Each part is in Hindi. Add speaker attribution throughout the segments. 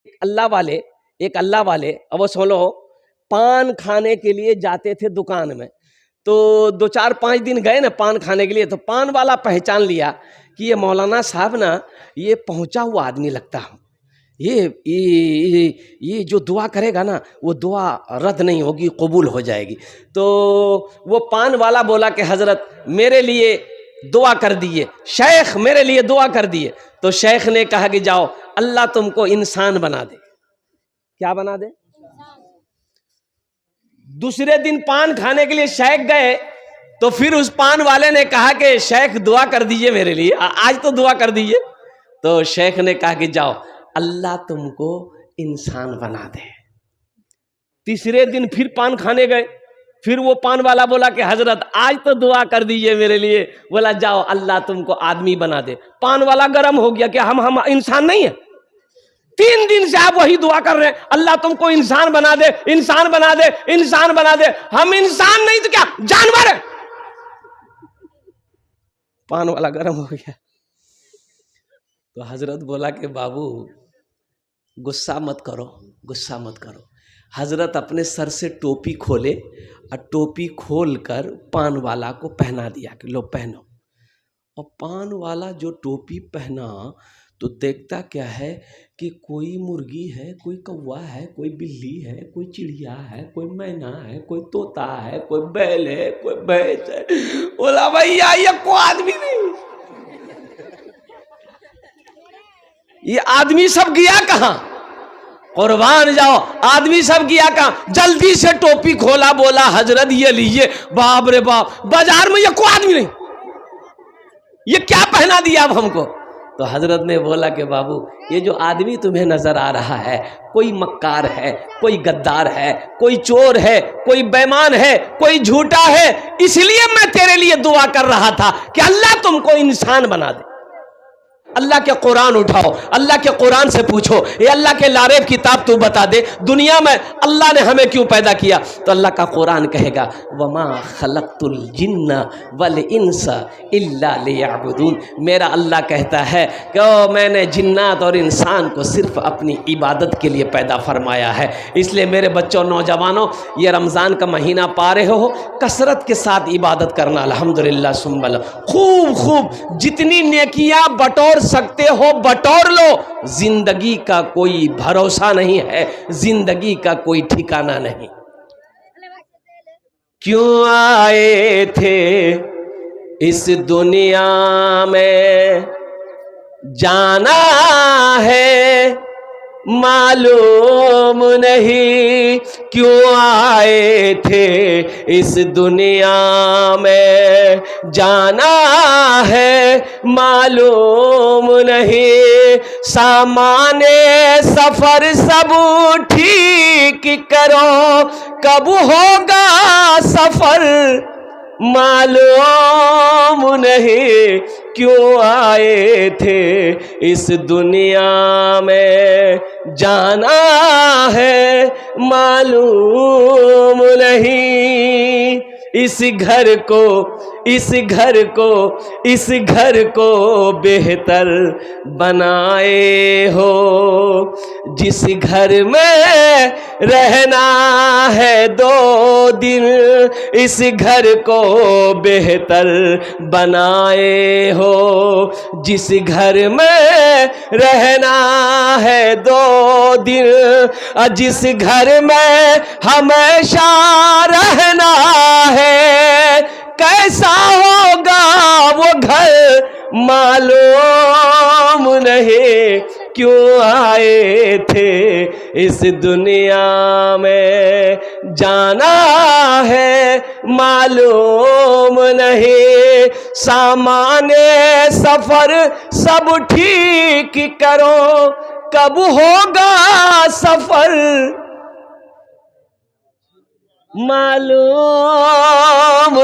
Speaker 1: एक अल्लाह वाले अब वो सुन लो, पान खाने के लिए जाते थे दुकान में। तो 2-4-5 दिन गए ना पान खाने के लिए, तो पान वाला पहचान लिया कि ये मौलाना साहब ना, ये पहुंचा हुआ आदमी लगता है, ये जो दुआ करेगा ना वो दुआ रद्द नहीं होगी, कबूल हो जाएगी। तो वो पान वाला बोला कि हजरत मेरे लिए दुआ कर दिए, शेख मेरे लिए दुआ कर दिए। तो शेख ने कहा कि जाओ अल्लाह तुमको इंसान बना दे। क्या बना दे? दूसरे दिन पान खाने के लिए शेख गए, तो फिर उस पान वाले ने कहा कि शेख दुआ कर दीजिए मेरे लिए, आज तो दुआ कर दीजिए। तो शेख ने कहा कि जाओ अल्लाह तुमको इंसान बना दे। तीसरे दिन फिर पान खाने गए, फिर वो पान वाला बोला कि हजरत आज तो दुआ कर दीजिए मेरे लिए। बोला जाओ अल्लाह तुमको आदमी बना दे। पान वाला गर्म हो गया कि हम इंसान नहीं है। 3 दिन से आप वही दुआ कर रहे हैं, अल्लाह तुमको इंसान बना दे, इंसान बना दे, इंसान बना दे। हम इंसान नहीं तो क्या जानवर है? पान वाला गर्म हो गया। तो हजरत बोला कि बाबू गुस्सा मत करो, गुस्सा मत करो। हजरत अपने सर से टोपी खोले और टोपी खोल कर पान वाला को पहना दिया कि लो पहनो। और पान वाला जो टोपी पहना तो देखता क्या है कि कोई मुर्गी है, कोई कौवा है, कोई बिल्ली है, कोई चिड़िया है, कोई मैना है, कोई तोता है, कोई बैल है, कोई भैंस है। बोला भैया ये कोई आदमी नहीं, ये आदमी सब गया कहाँ? कुर्बान जाओ, आदमी सब गया कहाँ? जल्दी से टोपी खोला, बोला हजरत ये लीजिए। बाप रे बाप, बाजार में ये कोई आदमी नहीं, ये क्या पहना दिया अब हमको? तो हजरत ने बोला कि बाबू ये जो आदमी तुम्हें नजर आ रहा है, कोई मक्कार है, कोई गद्दार है, कोई चोर है, कोई बेईमान है, कोई झूठा है। इसलिए मैं तेरे लिए दुआ कर रहा था कि अल्लाह तुमको इंसान बना दे। अल्लाह के कुरान उठाओ, अल्लाह के कुरान से पूछो, ये अल्लाह के लारेब किताब तू बता दे, दुनिया में अल्लाह ने हमें क्यों पैदा किया? तो अल्लाह का कुरान कहेगा वमा खलक़तुल जिन्ना वल इंसा इल्ला लियअबुदून। मेरा अल्लाह कहता है कि मैंने जिन्नात और इंसान को सिर्फ अपनी इबादत के लिए पैदा फरमाया है। इसलिए मेरे बच्चों, नौजवानों, ये रमज़ान का महीना पा रहे हो, कसरत के साथ इबादत करना। अल्हम्दुलिल्लाह सुम्मा खूब खूब जितनी नेकियां बटोर सकते हो बटोर लो। जिंदगी का कोई भरोसा नहीं है, जिंदगी का कोई ठिकाना नहीं। क्यों आए थे इस दुनिया में, जाना है मालूम नहीं। क्यों आए थे इस दुनिया में, जाना है मालूम नहीं। सामाने सफर सब ठीक करो, कब होगा सफर मालूम नहीं। क्यों आए थे इस दुनिया में, जाना है मालूम नहीं। इस घर को, इस घर को, इस घर को बेहतर बनाए हो। जिस घर में रहना है 2 दिन, इस घर को बेहतर बनाए हो। जिस घर में रहना है 2 दिन, जिस घर में हमेशा रहना है, कैसा होगा वो घर मालूम नहीं। क्यों आए थे इस दुनिया में, जाना है मालूम नहीं। सामाने सफर सब ठीक करो, कब होगा सफर मालूम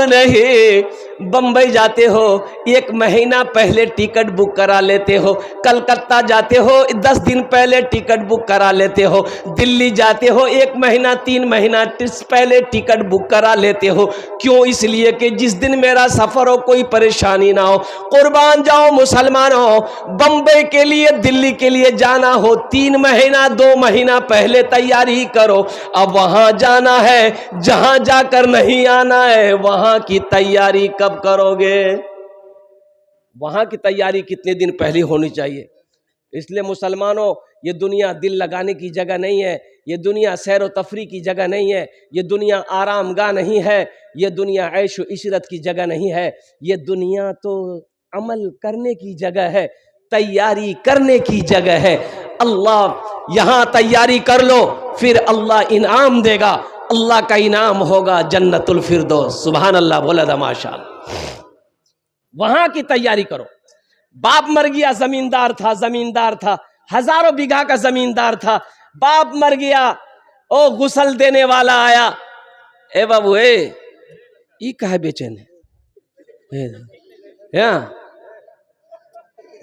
Speaker 1: नहीं। बम्बई जाते हो 1 महीना पहले टिकट बुक करा लेते हो, कलकत्ता जाते हो 10 दिन पहले टिकट बुक करा लेते हो, दिल्ली जाते हो 1 महीना 3 महीना पहले टिकट बुक करा लेते हो। क्यों? इसलिए कि जिस दिन मेरा सफ़र हो कोई परेशानी ना हो। कुर्बान जाओ मुसलमानों, बम्बई के लिए दिल्ली के लिए जाना हो 3 महीना 2 महीना पहले तैयारी करो। अब वहां जाना है, जहां जाकर नहीं आना है, वहां की तैयारी कब करोगे? वहां की तैयारी कितने दिन पहले होनी चाहिए। इसलिए मुसलमानों, ये दुनिया दिल लगाने की जगह नहीं है, ये दुनिया सैर व तफरी की जगह नहीं है, ये दुनिया आरामगाह नहीं है, ये दुनिया ऐश व इशरत की जगह नहीं है, ये दुनिया तो अमल करने की जगह है, तैयारी करने की जगह है। अल्लाह यहाँ तैयारी कर लो, फिर अल्लाह इनाम देगा। अल्लाह का इनाम होगा जन्नतुल फिरदौस। सुभान अल्लाह, बोला था माशाअल्लाह। वहां की तैयारी करो। बाप मर गया, जमींदार था, हजारों बीघा का जमींदार था। बाप मर गया, ओ गुसल देने वाला आया, ए बाबू ये कहा बेचैन है,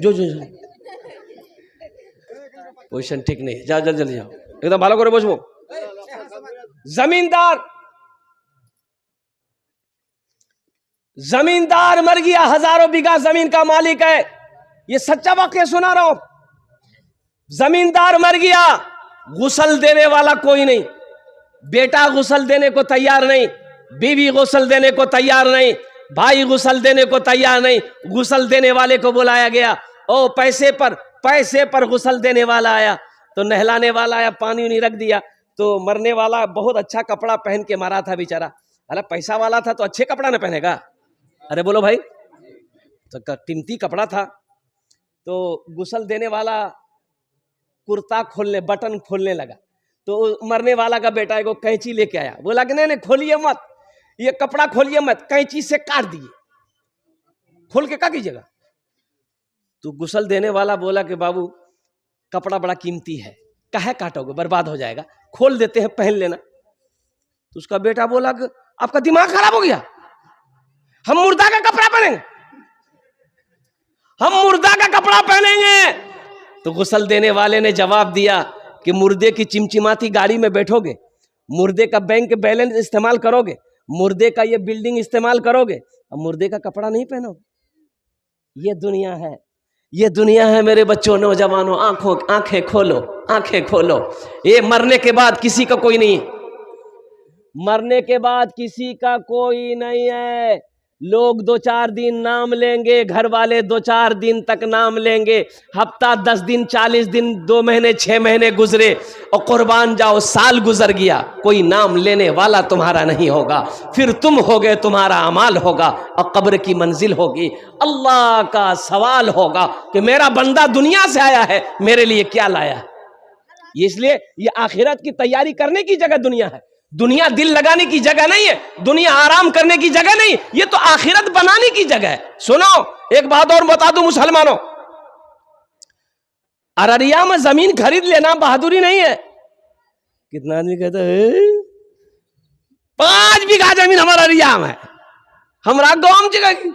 Speaker 1: जो पोजिशन ठीक नहीं, जाओ जल्दी जाओ, एकदम भालो करे बसबो। जमींदार मर गया, हजारों बीघा जमीन का मालिक है, ये सच्चा वाकया सुना रहा हूं। जमींदार मर गया, गुसल देने वाला कोई नहीं, बेटा गुसल देने को तैयार नहीं, बीवी गुसल देने को तैयार नहीं, भाई गुसल देने को तैयार नहीं। गुसल देने वाले को बुलाया गया, ओ पैसे पर गुसल देने वाला आया, तो नहलाने वाला आया, पानी नहीं रख दिया, तो मरने वाला बहुत अच्छा कपड़ा पहन के मारा था बेचारा। अरे पैसा वाला था तो अच्छे कपड़ा ना पहनेगा, अरे बोलो भाई, तो कीमती कपड़ा था। तो गुसल देने वाला कुर्ता बटन खोलने लगा, तो मरने वाला का बेटा एगो कैंची लेके आया, बोला कि नहीं खोलिए मत, ये कपड़ा खोलिए मत, कैंची से काट दिए। खोल के क्या कीजिएगा? तो गुसल देने वाला बोला कि बाबू कपड़ा बड़ा कीमती है, काहे काटोगे, बर्बाद हो जाएगा, खोल देते हैं, पहन लेना। तो उसका बेटा बोला कि आपका दिमाग खराब हो गया, हम मुर्दा का कपड़ा पहनेंगे, हम मुर्दा का कपड़ा पहनेंगे। तो गुसल देने वाले ने जवाब दिया कि मुर्दे की चिमचिमाती गाड़ी में बैठोगे, मुर्दे का बैंक बैलेंस इस्तेमाल करोगे, मुर्दे का ये बिल्डिंग इस्तेमाल करोगे, अब मुर्दे का कपड़ा नहीं पहनोगे। ये दुनिया है, ये दुनिया है मेरे बच्चों, नौजवानों, आंखें खोलो, आंखें खोलो। ये मरने के बाद किसी का कोई नहीं, मरने के बाद किसी का कोई नहीं है। लोग 2-4 दिन नाम लेंगे, घर वाले 2-4 दिन तक नाम लेंगे, हफ्ता 10 दिन 40 दिन 2 महीने 6 महीने गुजरे और कुर्बान जाओ साल गुजर गया, कोई नाम लेने वाला तुम्हारा नहीं होगा। फिर तुम होगे, तुम्हारा अमाल होगा और कब्र की मंजिल होगी। अल्लाह का सवाल होगा कि मेरा बंदा दुनिया से आया है, मेरे लिए क्या लाया है। इसलिए ये आखिरत की तैयारी करने की जगह दुनिया है, दुनिया दिल लगाने की जगह नहीं है, दुनिया आराम करने की जगह नहीं, ये तो आखिरत बनाने की जगह है। सुनो एक बात और बता दूं मुसलमानों, अररिया में जमीन खरीद लेना बहादुरी नहीं है। कितना आदमी कहता है 5 बीघा जमीन हमारा अररिया में है, हमारा गांव जगह की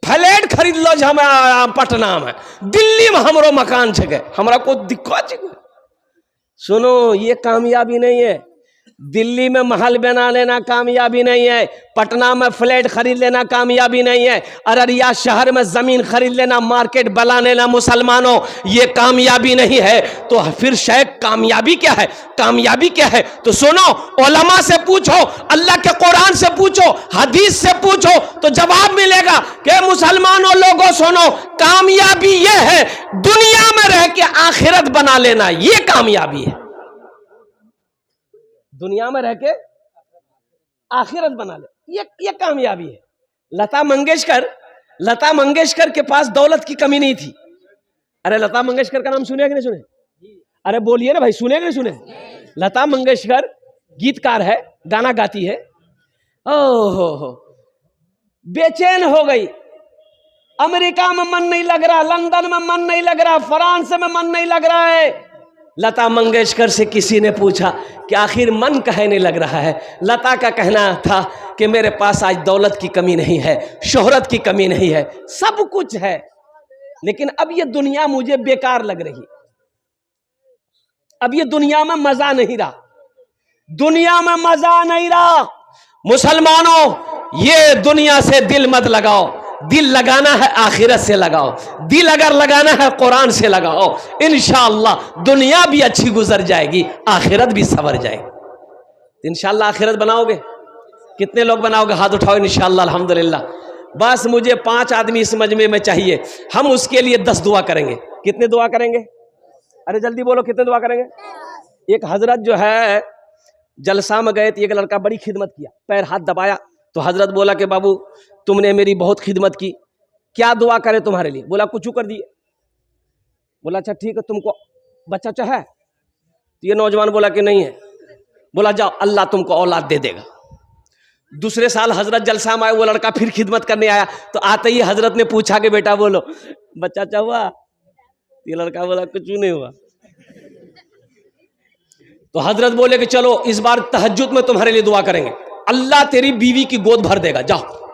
Speaker 1: फ्लैट खरीद लो, हमारा पटना में, दिल्ली में हमरो मकान छे, हमारा कोई दिक्कत छे। सुनो ये कामयाबी नहीं है, दिल्ली में महल बना लेना कामयाबी नहीं है, पटना में फ्लैट खरीद लेना कामयाबी नहीं है, अररिया शहर में जमीन खरीद लेना, मार्केट बना लेना मुसलमानों, ये कामयाबी नहीं है। तो फिर शायद कामयाबी क्या है? कामयाबी क्या है? तो सुनो, उलमा से पूछो, अल्लाह के कुरान से पूछो, हदीस से पूछो, तो जवाब मिलेगा कि मुसलमानों लोगों सुनो, कामयाबी ये है दुनिया में रह के आखिरत बना लेना, ये कामयाबी है। दुनिया में रह के आखिरत बना ले, ये कामयाबी है। लता मंगेशकर के पास दौलत की कमी नहीं थी। अरे लता मंगेशकर का नाम सुने कि नहीं सुने? अरे बोलिए ना भाई, सुने कि नहीं सुने? लता मंगेशकर गीतकार है, गाना गाती है। ओहो, बेचैन हो गई, अमेरिका में मन नहीं लग रहा, लंदन में मन नहीं लग रहा, फ्रांस में मन नहीं लग रहा है, लता मंगेशकर से किसी ने पूछा कि आखिर मन काहे नहीं लग रहा है। लता का कहना था कि मेरे पास आज दौलत की कमी नहीं है, शोहरत की कमी नहीं है, सब कुछ है, लेकिन अब ये दुनिया मुझे बेकार लग रही, अब ये दुनिया में मजा नहीं रहा, दुनिया में मजा नहीं रहा। मुसलमानों, ये दुनिया से दिल मत लगाओ, दिल लगाना है आखिरत से लगाओ, दिल अगर लगाना है कुरान से लगाओ, इंशाअल्लाह दुनिया भी अच्छी गुजर जाएगी, आखिरत भी सवर जाएगी। इंशाअल्लाह आखिरत बनाओगे? कितने लोग बनाओगे? हाथ उठाओ। इंशाअल्लाह अल्हम्दुलिल्लाह। बस मुझे 5 आदमी इस मजमे में चाहिए, हम उसके लिए 10 दुआ करेंगे। कितने दुआ करेंगे? अरे जल्दी बोलो, कितने दुआ करेंगे? एक हजरत जो है जलसा में गए तो एक लड़का बड़ी खिदमत किया, पैर हाथ दबाया तो हजरत बोला कि बाबू तुमने मेरी बहुत खिदमत की, क्या दुआ करे तुम्हारे लिए? बोला कुछ कर दिए। बोला अच्छा ठीक है, तुमको बच्चा चाहे? तो ये नौजवान बोला कि नहीं है। बोला जाओ, अल्लाह तुमको औलाद दे देगा। दूसरे साल हजरत जलसा में आए, वो लड़का फिर खिदमत करने आया तो आते ही हजरत ने पूछा कि बेटा बोलो बच्चा चाह हुआ? ये लड़का बोला कुछ नहीं हुआ। तो हजरत बोले कि चलो इस बार तहज्जुद में तुम्हारे लिए दुआ करेंगे, अल्लाह तेरी बीवी की गोद भर देगा, जाओ।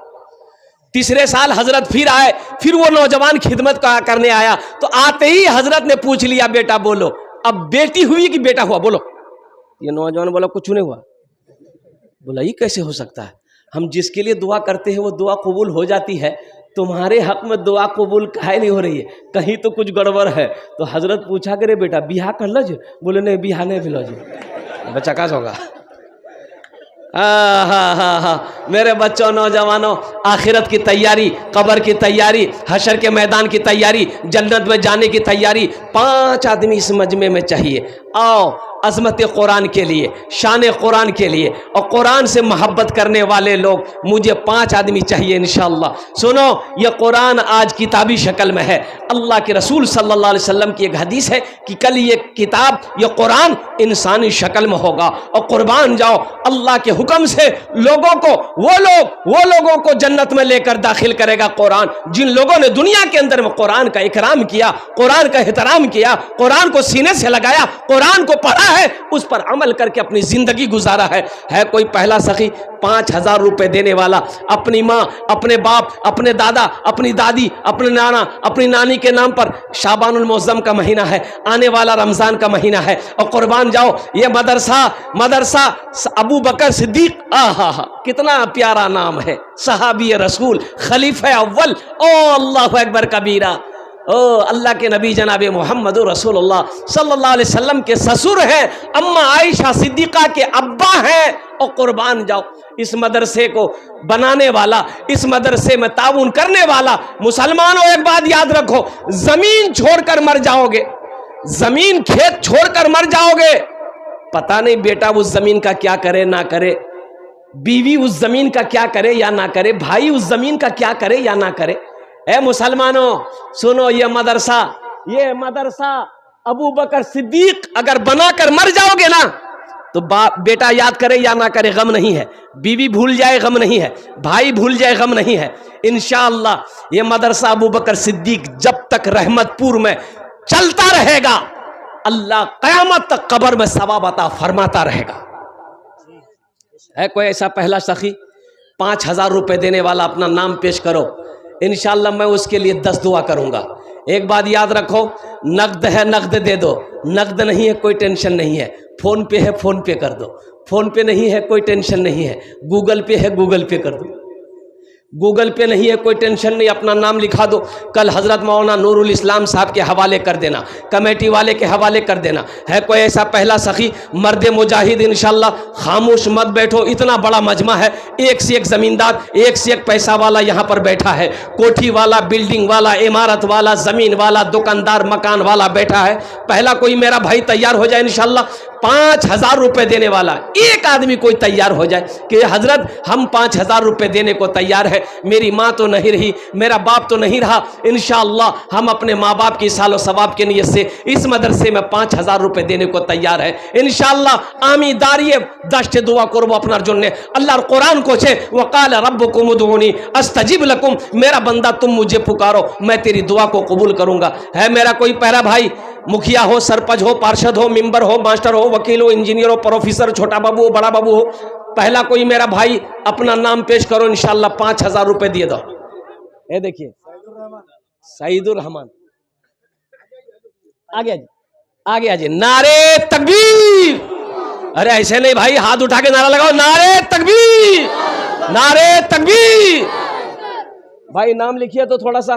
Speaker 1: तीसरे साल हजरत फिर आए, फिर वो नौजवान खिदमत करने आया तो आते ही हजरत ने पूछ लिया बेटा बोलो अब बेटी हुई कि बेटा हुआ? बोलो। ये नौजवान बोला कुछ नहीं हुआ। बोला ये कैसे हो सकता है? हम जिसके लिए दुआ करते हैं वो दुआ कबूल हो जाती है, तुम्हारे हक में दुआ कबूल काहे नहीं हो रही है? कहीं तो कुछ गड़बड़ है। तो हजरत पूछा करे बेटा बिहा कर लो जी? बोले नहीं बिहा नहीं भिलो जी। बच्चा कहाँ होगा? हाँ, मेरे बच्चों, नौजवानों, आखिरत की तैयारी, कब्र की तैयारी, हशर के मैदान की तैयारी, जन्नत में जाने की तैयारी 5 आदमी इस मजमे में चाहिए। आओ अज़मत कुरान के लिए, शान कुरान के लिए और कुरान से मोहब्बत करने वाले लोग, मुझे 5 आदमी चाहिए इंशाअल्लाह। सुनो, ये कुरान आज किताबी शक्ल में है। अल्लाह के रसूल सल्लल्लाहु अलैहि वसल्लम की एक हदीस है कि कल ये किताब, ये कुरान इंसानी शक्ल में होगा। और कुर्बान जाओ, अल्लाह के हुक्म से लोगों को, वो लोगों को जन्नत में लेकर दाखिल करेगा कुरान, जिन लोगों ने दुनिया के अंदर में कुरान का इकराम किया, कुरान का एहतराम किया, कुरान को सीने से लगाया, कुरान को पढ़ा है, उस पर अमल करके अपनी जिंदगी गुजारा है। कोई पहला सखी 5000 रुपए देने वाला, अपनी माँ, अपने बाप, अपने दादा, अपनी दादी, अपने नाना, अपनी नानी के नाम पर? शाबानुल मुअज़्ज़म का महीना है, आने वाला रमजान का महीना है, और कुर्बान जाओ ये मदरसा अबू बकर सिद्दीक, कितना प्यारा नाम है, सहाबी रसूल, खलीफा अव्वल, ओ अल्लाहु अकबर कबीरा। ओ अल्लाह के नबी जनाब मोहम्मद रसूलुल्लाह सल्लल्लाहु अलैहि वसल्लम के ससुर हैं, अम्मा आयशा सिद्दीक़ा के अब्बा हैं। और कुर्बान जाओ, इस मदरसे को बनाने वाला, इस मदरसे में ताउन करने वाला, मुसलमानों एक बात याद रखो, जमीन छोड़कर मर जाओगे, जमीन खेत छोड़कर मर जाओगे, पता नहीं बेटा उस जमीन का क्या करे ना करे, बीवी उस जमीन का क्या करे या ना करे, भाई उस जमीन का क्या करे या ना करे। ए मुसलमानों सुनो, ये मदरसा अबू बकर सिद्दीक अगर बनाकर मर जाओगे ना तो बेटा याद करे या ना करे गम नहीं है, बीवी भूल जाए गम नहीं है, भाई भूल जाए गम नहीं है। इंशाअल्लाह ये मदरसा अबू बकर सिद्दीक जब तक रहमतपुर में चलता रहेगा, अल्लाह क़यामत तक कब्र में सवाब अता फरमाता रहेगा। है कोई ऐसा पहला सखी 5000 रुपए देने वाला? अपना नाम पेश करो, इंशाअल्लाह मैं उसके लिए 10 दुआ करूंगा। एक बात याद रखो, नकद है नकद दे दो, नकद नहीं है कोई टेंशन नहीं है, फोन पे है फोन पे कर दो, फोन पे नहीं है कोई टेंशन नहीं है, गूगल पे है गूगल पे कर दो, गूगल पे नहीं है कोई टेंशन नहीं, अपना नाम लिखा दो, कल हज़रत मौलाना नूरुल इस्लाम साहब के हवाले कर देना, कमेटी वाले के हवाले कर देना। है कोई ऐसा पहला सखी मर्द मुजाहिद? इंशाअल्लाह खामोश मत बैठो, इतना बड़ा मजमा है, एक से एक ज़मींदार, एक से एक पैसा वाला यहाँ पर बैठा है, कोठी वाला, बिल्डिंग वाला, इमारत वाला, ज़मीन वाला, दुकानदार, मकान वाला बैठा है। पहला कोई मेरा भाई तैयार हो जाए इंशाअल्लाह, 5000 रुपये देने वाला एक आदमी कोई तैयार हो जाए कि हजरत हम 5000 रुपये देने को तैयार है, मेरी माँ तो नहीं रही, मेरा बाप तो नहीं रहा, इंशाअल्लाह हम अपने माँ बाप की सालो सवाब के नियत से इस मदरसे में 5000 रुपये देने को तैयार है इंशाअल्लाह। आमी दारिये दश्त दुआ करबो अपनार जन्ने, अल्लाहर कुरान को छे वकाल रब्बुकुम उदूनी अस्तजिब लकुम, मेरा बंदा तुम मुझे पुकारो मैं तेरी दुआ को कबूल करूंगा। है मेरा कोई प्यारा भाई मुखिया हो, सरपंच हो, पार्षद हो, मेंबर हो, मास्टर हो, वकील हो, इंजीनियर हो, प्रोफेसर, छोटा बाबू हो, बड़ा बाबू हो, पहला कोई मेरा भाई अपना नाम पेश करो, इंशाल्लाह 5,000 रुपए दिए दो। ये देखिए सईदुर रहमान, आगे जी, आगे जी, नारे तकबीर। अरे ऐसे नहीं भाई, हाथ उठा के नारा लगाओ, नारे तकबीर, नारे तकबीर। भाई नाम लिखिए तो थोड़ा सा।